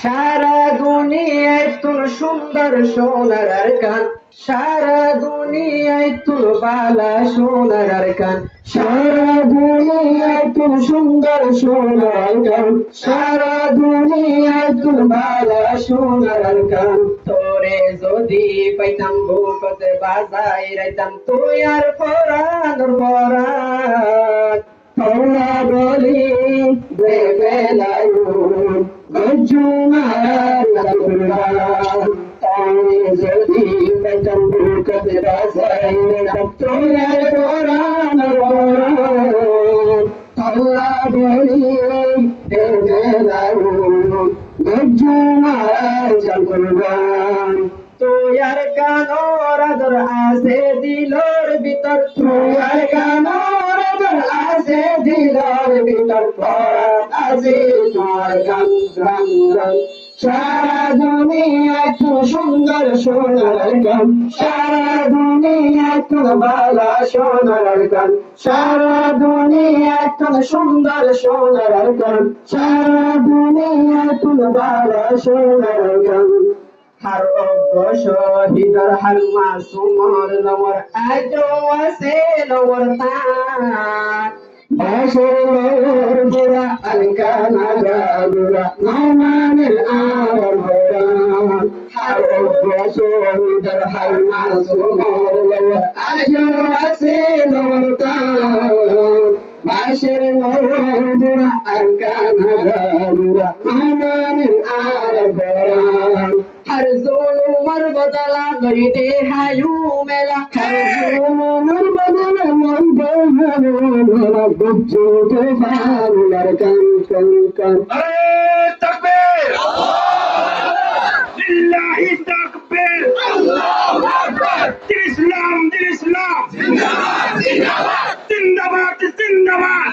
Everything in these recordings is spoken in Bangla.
সারা দুনিয়ায় তোর সুন্দর সোনার কান, সারা দুনিয়ায় তোর বালা সোনার কান, সারা দুনিয়ায় তোর সুন্দর সোনার কান, সারা দুনিয়ায় তোর বালা সোনার কান। তোরে যদি পাইতাম বুকতে বাজাই রাইতাম তুই আর পরানোর পরান। তোরা বলি দেবে লাগুন গজুমার লাগুন, তাই যদি পেতাম বুকতে বাজাই রাইতাম তুই আর পরানোর পরান। তোরা বলি দেবে লাগুন গজুমার লাগুন। তুই আর কানোর আদর আছে দিলর ভিতর, তুই আর কানোর আদর আছে দিলর ভিতর, পরাণ আছে তোমার গান গান গান। সারা দুনিয়ায় তো সুন্দর সোনার গান, সারা দুনিয়ায় তো বালা সোনার গান, সারা দুনিয়ায় তো সুন্দর সোনার গান, সারা দুনিয়ায় তো বালা সোনার গান। হার শহীদর হার মাসুমর নমর আজো আছে নমর তান। বাসর বুড়া আলকানা বুড়া নমানের আবরান। হার শহীদর হার মাসুমর নমর আজো আছে নমর তান। বাসর বুড়া আলকানা বুড়া নমানের আবরান। हर जोमर बदला गईते हायू मेला, हर जोमर बदला मेला गुज्जू के बाल लड़कन कन कन। अरे तकबीर, लिल्लाही तकबीर, अल्लाहू अकबर। दिल इस्लाम जिंदाबाद जिंदाबाद जिंदाबाद जिंदाबाद।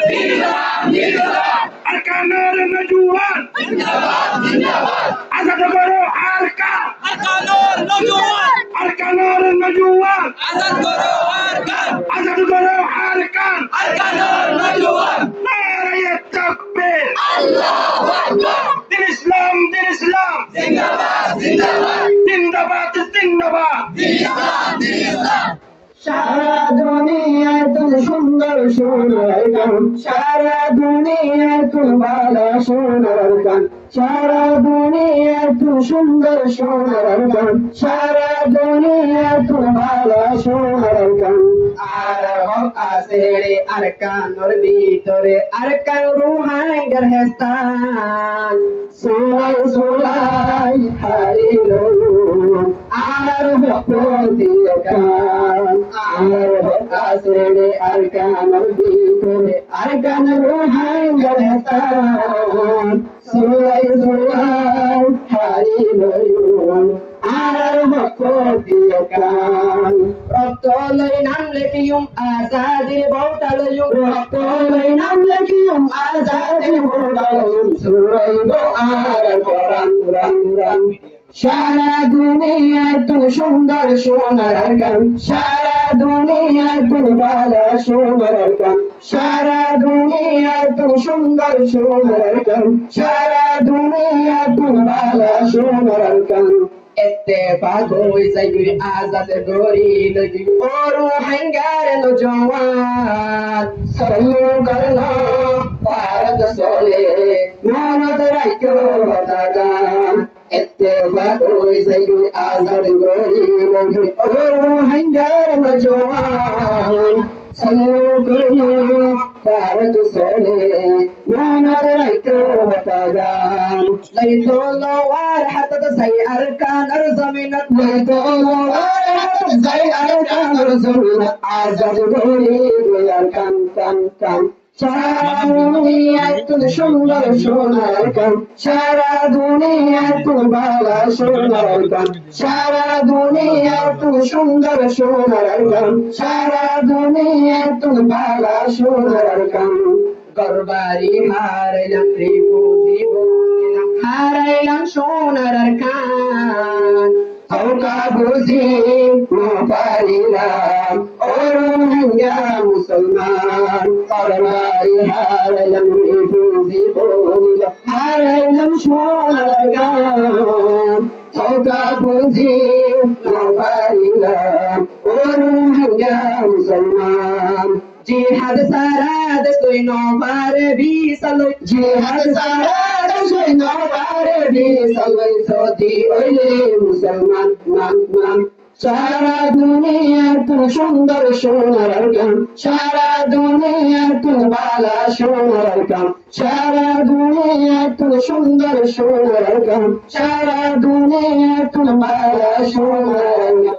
अरकानुल नजूवान जिंदाबाद। आजाद करो अरकान, अरकानुल नजूवान, अरकानुल नजूवान। आजाद करो अरकान, आजाद करो अरकान, अरकानुल नजूवान। नारे तकबीर, अल्लाहू अकबर। दिल इस्लाम जिंदाबाद जिंदाबाद जिंदाबाद जिंदाबाद। সারা দুনিয়ায় তুই সুন্দর সোনার গান, সারা দুনিয়ায় তুই বালা সোনার গান, সারা দুনিয়ায় তুই সুন্দর সোনার গান, সারা দুনিয়ায় তুই বালা সোনার গান। আর হক আছে রে আর কানোর ভিতরে আর কান রুহাঙ্গার হেস্তান। সোলাই সোলাই হারিল আর হক দিয়ে কান, আর হক আছে রে আর কানোর ভিতরে আর কান রুহাঙ্গার হেস্তান। সোলাই সোলাই হারিল আর হক দিয়ে কান। রক্তলই নাম লেখিয়ুম আজাদির বৌটালয়ুম, রক্তলই নাম লেখিয়ুম আজাদির বৌটালয়ুম। সুরাইব আর কোরআন রাম রাম। সারা দুনিয়ায় তুই সুন্দর সোনার গান, সারা দুনিয়ায় তুই বালা সোনার গান, সারা দুনিয়ায় তুই সুন্দর সোনার গান, সারা দুনিয়ায় তুই বালা সোনার গান। اتفاق ويسير آزاد دوري لجي أورو حنجار نجوان. صلوا کرنا بارد سولے مانت رائکو بتاگان. اتفاق ويسير آزاد دوري لجي أورو حنجار نجوان. صلوا کرنا بارد سولے مانت رائکو بتاگان. ليتو لوار حتى زي أركان أرزمنا، ليتو لوار حتى زي أركان أرزمنا. عزر دوري ويركان كان كان। সারা দুনিয়ায় তুই সুন্দর সোনার গান, সারা দুনিয়ায় তুই বালা সোনার গান, সারা দুনিয়ায় তুই সুন্দর সোনার গান, সারা দুনিয়ায় তুই বালা সোনার গান। গরবারি হারাইলাম রিপু জীবন হারাইলাম সোনার গান। হৌকা বুঝি পারিলাম ওর রোহিঙ্গা মুসলমান পরবারি হারাইলাম জীবন হারাইলাম সোনার গান ঠকা বুঝি পারিলাম ও রোহিঙ্গা মুসলমান জিহাদ সারা দেশই নবারে বিসালই জিহাদ সারা দেশই নবারে বিসালই সতি ওইলে মুসলমান মান মান সারা দুনিয়া তুই সুন্দর সোনার গান সারা দুনিয়া তুই বালা সোনার গান সারা দুনিয়া তুই সুন্দর সোনার গান সারা দুনিয়া তুই বালা সোনার গান